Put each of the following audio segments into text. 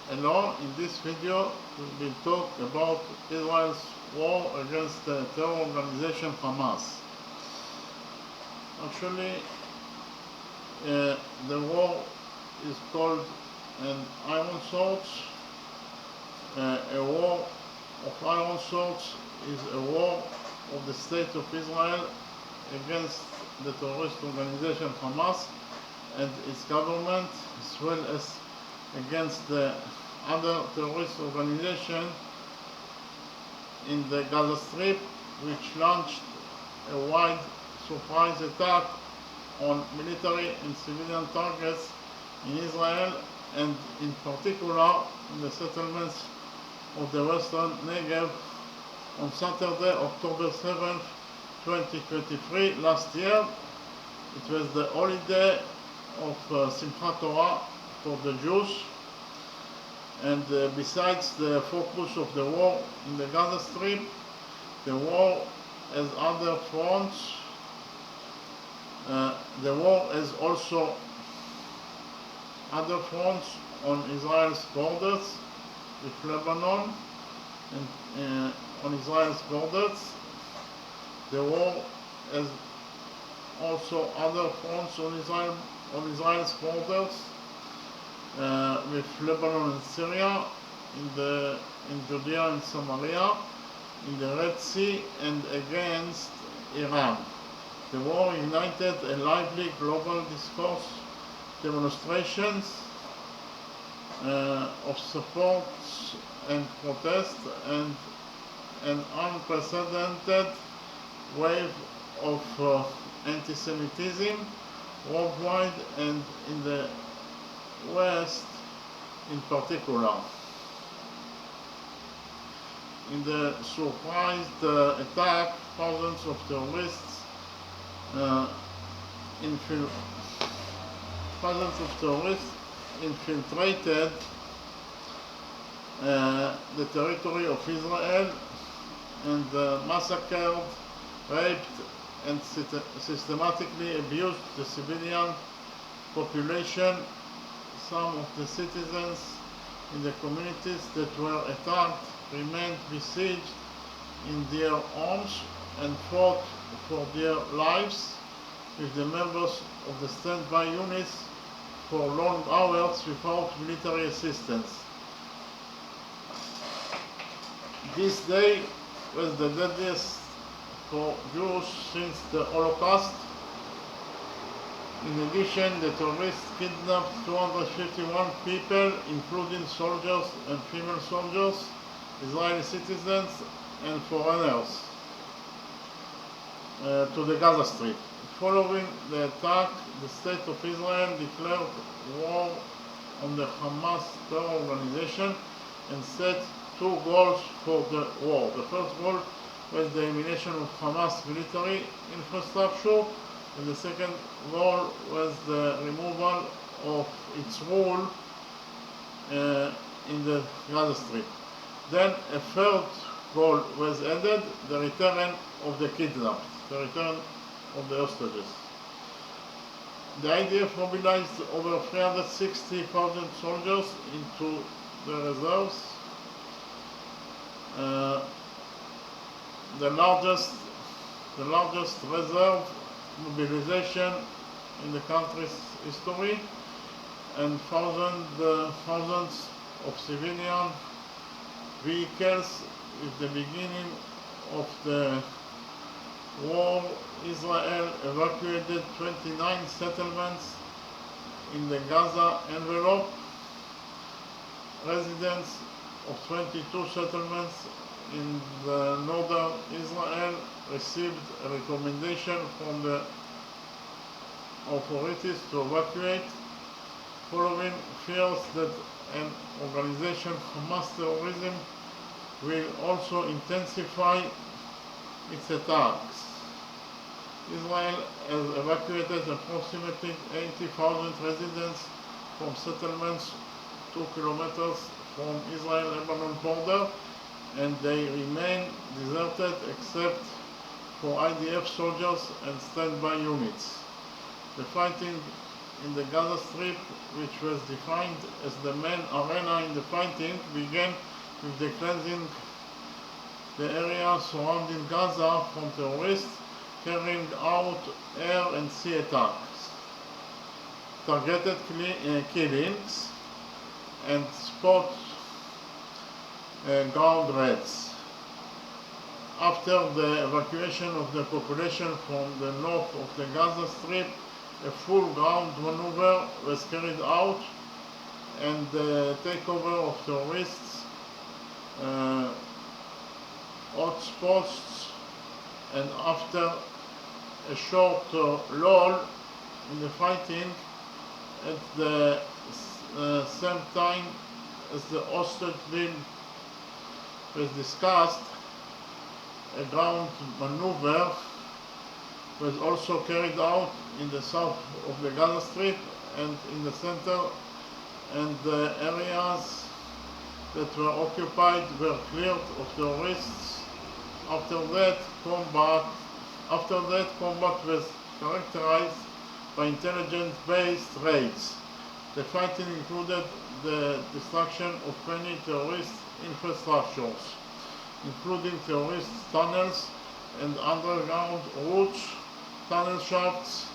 Hello, in this video we will talk about Israel's war against the terror organization Hamas. Actually, the war is called an iron swords. A war of iron swords is a war of the state of Israel against the terrorist organization Hamas and its government, as well as against the other terrorist organization in the Gaza Strip, which launched a wide surprise attack on military and civilian targets in Israel, and in particular in the settlements of the western Negev on Saturday, October 7th, 2023, last year. It was the holiday of Simchat Torah for the Jews, and besides the focus of the war in the Gaza Strip, the war has other fronts. The war has also other fronts on Israel's borders with Lebanon, and on Israel's borders. The war has also other fronts on Israel's borders with Lebanon and Syria, in Judea and Samaria, in the Red Sea, and against Iran. The war ignited a lively global discourse, demonstrations of support and protest, and an unprecedented wave of anti-Semitism worldwide and in the West in particular. In the surprised attack, thousands of terrorists infiltrated the territory of Israel and massacred, raped, and systematically abused the civilian population. Some of the citizens in the communities that were attacked remained besieged in their homes and fought for their lives with the members of the standby units for long hours without military assistance. This day was the deadliest for Jews since the Holocaust. In addition, the terrorists kidnapped 251 people, including soldiers and female soldiers, Israeli citizens and foreigners, to the Gaza Strip. Following the attack, the State of Israel declared war on the Hamas terror organization and set two goals for the war. The first goal was the elimination of Hamas military infrastructure, and the second goal was the removal of its rule in the Gaza Strip. Then a third goal was added, the return of the kidnapped, the return of the hostages. The IDF mobilized over 360,000 soldiers into the reserves, the largest reserve mobilization in the country's history, and thousands of civilian vehicles. With the beginning of the war, Israel evacuated 29 settlements in the Gaza envelope. Residents of 22 settlements in the northern Israel received a recommendation from the authorities to evacuate, following fears that an organization Hamas terrorism will also intensify its attacks. Israel has evacuated approximately 80,000 residents from settlements 2 kilometers from Israel-Lebanon border, and they remain deserted except for IDF soldiers and standby units. The fighting in the Gaza Strip, which was defined as the main arena in the fighting, began with the cleansing the area surrounding Gaza from terrorists carrying out air and sea attacks, targeted killings, and spot ground raids. After the evacuation of the population from the north of the Gaza Strip, a full ground maneuver was carried out, and the takeover of terrorists hotspots, and after a short lull in the fighting, at the same time as the hostage deal was discussed, a ground maneuver was also carried out in the south of the Gaza Strip and in the center, and the areas that were occupied were cleared of terrorists. After that, combat was characterized by intelligence-based raids. The fighting included the destruction of many terrorist infrastructures, including terrorist tunnels and underground routes, tunnel shafts,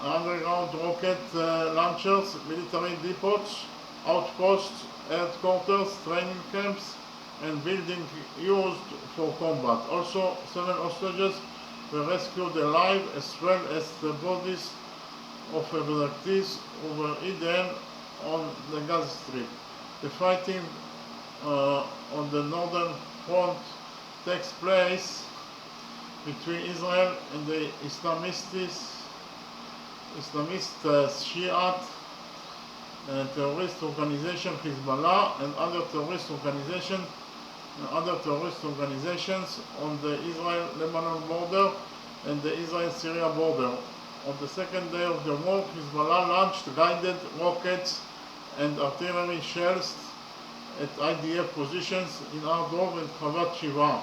underground rocket launchers, military depots, outposts, headquarters, training camps, and buildings used for combat. Also, 7 hostages were rescued alive, as well as the bodies of abductees who were hidden on the Gaza Strip. The fighting on the northern front takes place between Israel and the Islamist Shiite terrorist organization Hezbollah and other terrorist organizations on the Israel-Lebanon border and the Israel-Syria border. On the second day of the war, Hezbollah launched guided rockets and artillery shells at IDF positions in Ardov and Chavat Shiva,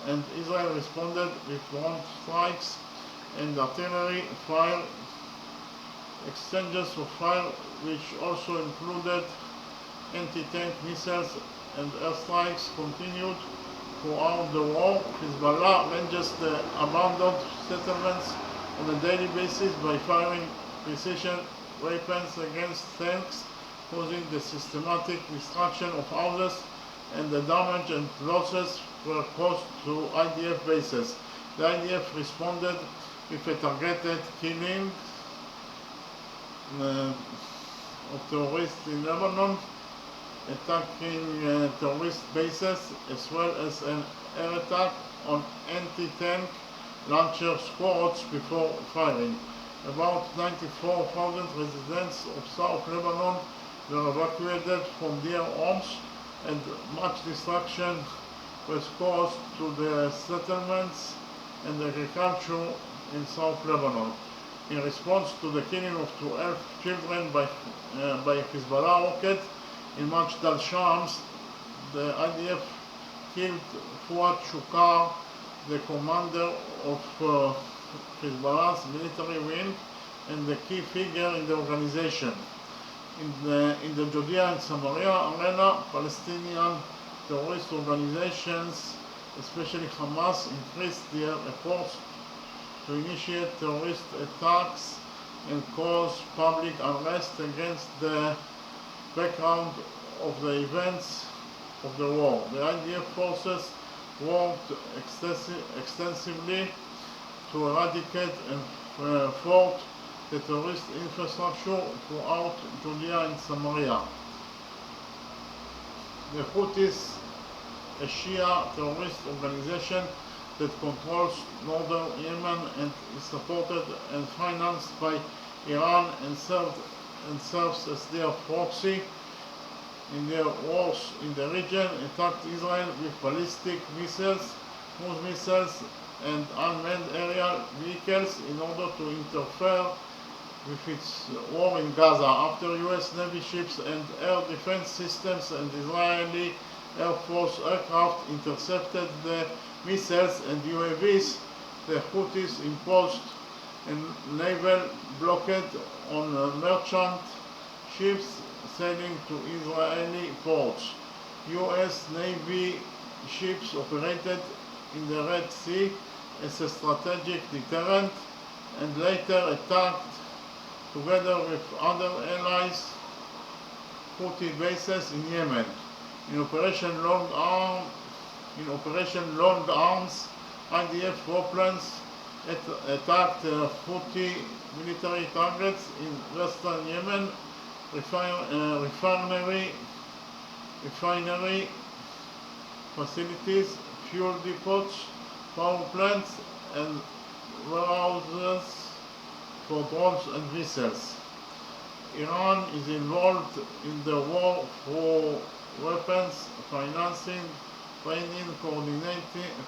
and Israel responded with drone strikes and artillery fire. Exchanges of fire, which also included anti-tank missiles and airstrikes, continued throughout the war. Hezbollah ranges the abandoned settlements on a daily basis by firing precision weapons against tanks, causing the systematic destruction of houses, and the damage and losses were caused to IDF bases. The IDF responded with a targeted killing of terrorists in Lebanon, attacking terrorist bases, as well as an air attack on anti-tank launcher squads before firing. About 94,000 residents of South Lebanon were evacuated from their homes, and much destruction was caused to the settlements and agriculture in South Lebanon. In response to the killing of 12 children by Hezbollah rocket in Majdal Shams, the IDF killed Fuad Shukar, the commander of Hezbollah's military wing and the key figure in the organization. In the Judea and Samaria arena, Palestinian terrorist organizations, especially Hamas, increased their efforts to initiate terrorist attacks and cause public unrest against the background of the events of the war. The IDF forces worked extensively to eradicate and thwart the terrorist infrastructure throughout Judea and Samaria. The Houthis, a Shia terrorist organization that controls northern Yemen and is supported and financed by Iran and serves as their proxy in their wars in the region, attacked Israel with ballistic missiles, cruise missiles, and unmanned aerial vehicles in order to interfere with its war in Gaza. After US Navy ships and air defense systems and Israeli Air Force aircraft intercepted the missiles and UAVs, the Houthis imposed a naval blockade on merchant ships sailing to Israeli ports. U.S. Navy ships operated in the Red Sea as a strategic deterrent and later attacked together with other allies Houthi bases in Yemen. In Operation Long Arms, IDF warplanes attacked Houthi military targets in western Yemen, refinery facilities, fuel depots, power plants, and warehouses for drones and missiles. Iran is involved in the war through weapons, financing, training,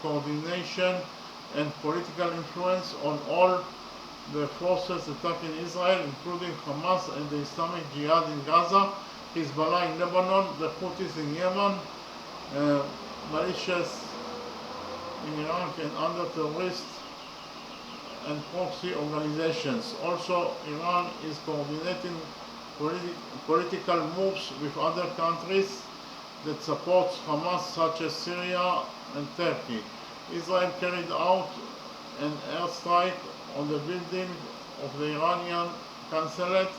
coordination, and political influence on all the forces attacking Israel, including Hamas and the Islamic Jihad in Gaza, Hezbollah in Lebanon, the Houthis in Yemen, militias in Iraq, and other terrorist and proxy organizations. Also, Iran is coordinating political moves with other countries that support Hamas, such as Syria and Turkey. Israel carried out an airstrike on the building of the Iranian consulate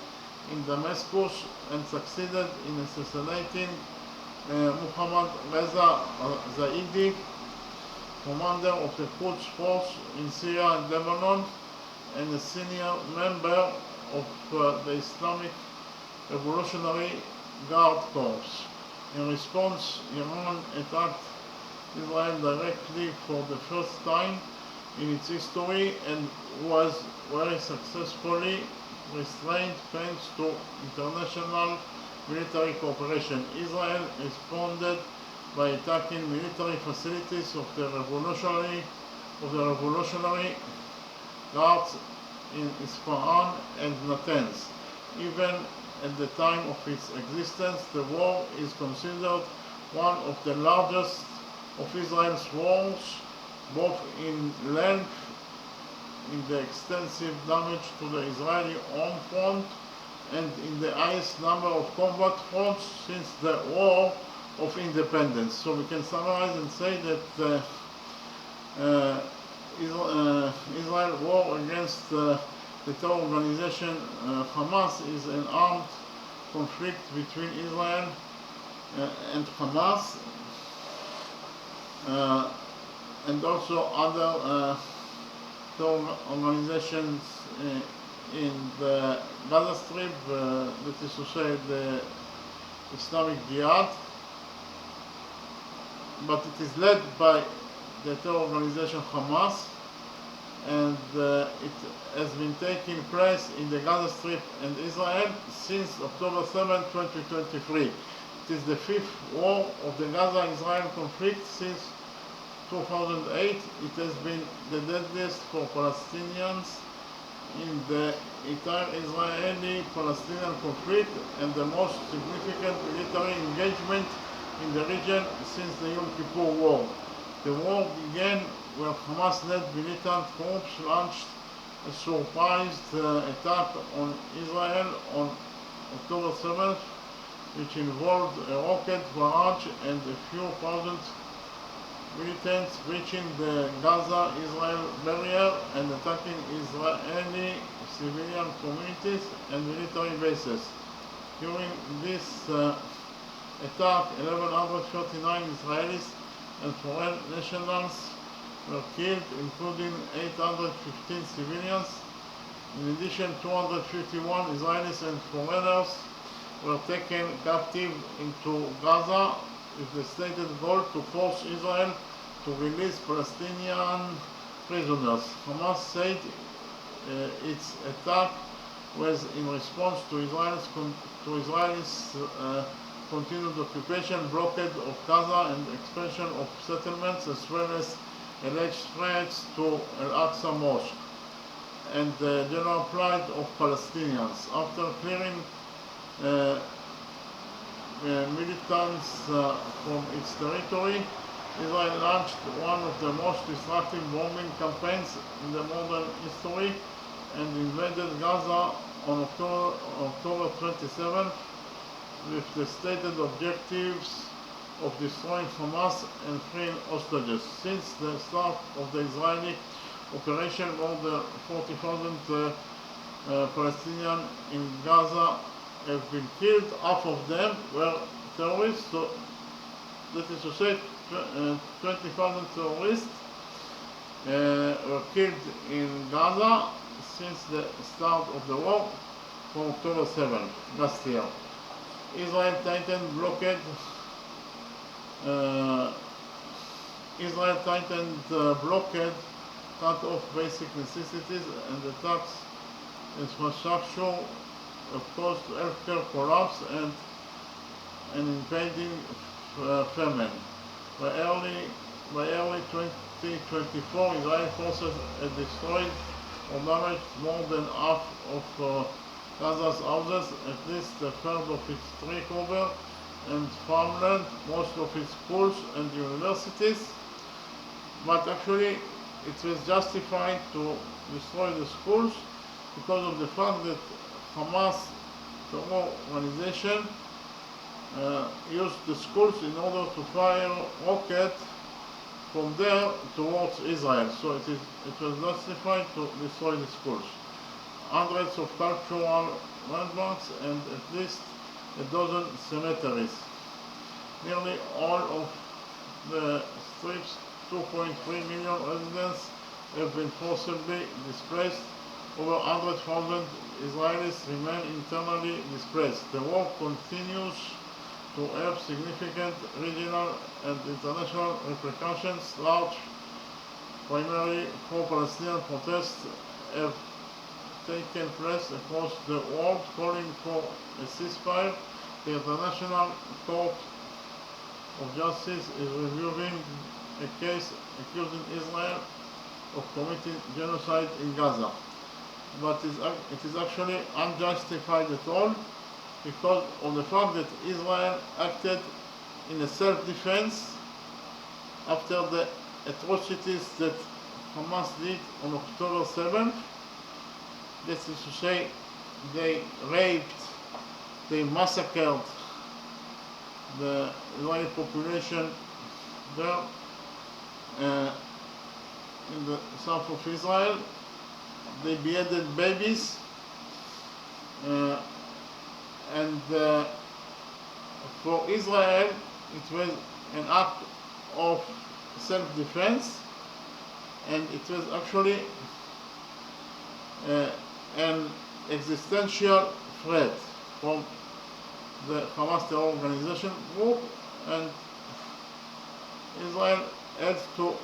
in Damascus and succeeded in assassinating Mohammad Reza Zaidi, commander of the Quds force in Syria and Lebanon, and a senior member of the Islamic Revolutionary Guard Corps. In response, Iran attacked Israel directly for the first time in its history and was very successfully restrained thanks to international military cooperation. Israel responded by attacking military facilities of the Revolutionary Guards in Isfahan and Natanz. Even at the time of its existence, the war is considered one of the largest of Israel's wars, both in length, in the extensive damage to the Israeli home front, and in the highest number of combat fronts since the War of Independence. So we can summarize and say that Israel war against the terror organization Hamas is an armed conflict between Israel and Hamas, and also other terror organizations in the Gaza Strip, that is to say the Islamic Jihad, but it is led by the terror organization Hamas, and it has been taking place in the Gaza Strip and Israel since October 7, 2023. It is the fifth war of the Gaza-Israel conflict since 2008. It has been the deadliest for Palestinians in the entire Israeli-Palestinian conflict and the most significant military engagement in the region since the Yom Kippur War. The war began where Hamas-led militant groups launched a surprise attack on Israel on October 7th, which involved a rocket barrage and a few thousand militants breaching the Gaza-Israel barrier and attacking Israeli civilian communities and military bases. During this attack, 1,139 Israelis and foreign nationals were killed, including 815 civilians. In addition, 251 Israelis and foreigners were taken captive into Gaza with the stated goal to force Israel to release Palestinian prisoners. Hamas said its attack was in response to Israel's continued occupation, blockade of Gaza, and expansion of settlements, as well as alleged threats to Al-Aqsa Mosque and the general plight of Palestinians. After clearing militants from its territory, Israel launched one of the most destructive bombing campaigns in the modern history and invaded Gaza on October 27th with the stated objectives of destroying Hamas and freeing hostages. Since the start of the Israeli operation, more than 40,000 Palestinians in Gaza have been killed. Half of them were terrorists, so that is to say 20,000 terrorists were killed in Gaza since the start of the war from October 7th last year. Israel tightened blockade cut off basic necessities and attacks infrastructure, caused healthcare collapse and an impending famine. By early 2024, Israeli forces had destroyed or damaged more than half of Gaza's houses, at least a third of its tree cover and farmland, most of its schools and universities. But actually, it was justified to destroy the schools because of the fact that Hamas, terror organization, used the schools in order to fire rockets from there towards Israel. So it was justified to destroy the schools. Hundreds of cultural landmarks and at least a dozen cemeteries. Nearly all of the strip's 2.3 million residents have been forcibly displaced. Over 100,000 Israelis remain internally displaced. The war continues to have significant regional and international repercussions. Large, primarily pro-Palestinian protests have taken place across the world calling for a ceasefire. The International Court of Justice is reviewing a case accusing Israel of committing genocide in Gaza. But it is actually unjustified at all because of the fact that Israel acted in a self-defense after the atrocities that Hamas did on October 7th. That is to say, they raped, they massacred the Israeli population there in the south of Israel. They beheaded babies and for Israel it was an act of self-defense, and it was actually an existential threat from the Hamas terror organization group, and Israel had to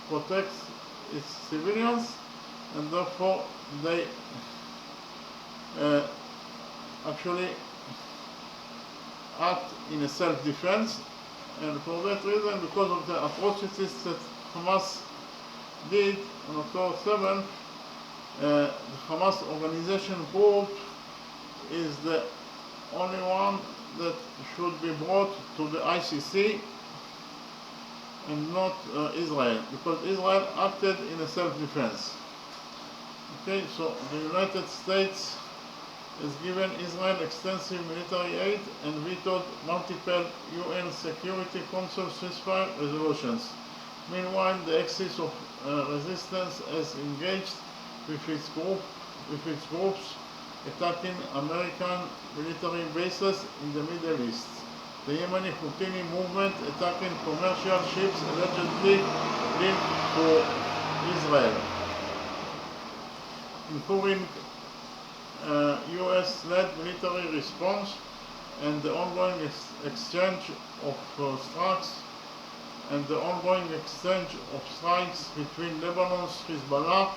protect its civilians, and therefore they actually act in a self-defense. And for that reason, because of the atrocities that Hamas did on October 7th, the Hamas organization group is the only one that should be brought to the ICC and not Israel, because Israel acted in a self-defense. Okay, so the United States has given Israel extensive military aid and vetoed multiple UN Security Council ceasefire resolutions. Meanwhile, the axis of resistance has engaged with its groups attacking American military bases in the Middle East. The Yemeni Houthi movement attacking commercial ships allegedly linked to Israel, including US-led military response and the ongoing exchange of strikes between Lebanon's Hezbollah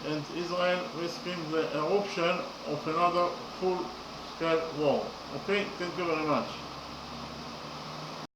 and Israel, risking the eruption of another full-scale war. Okay, thank you very much.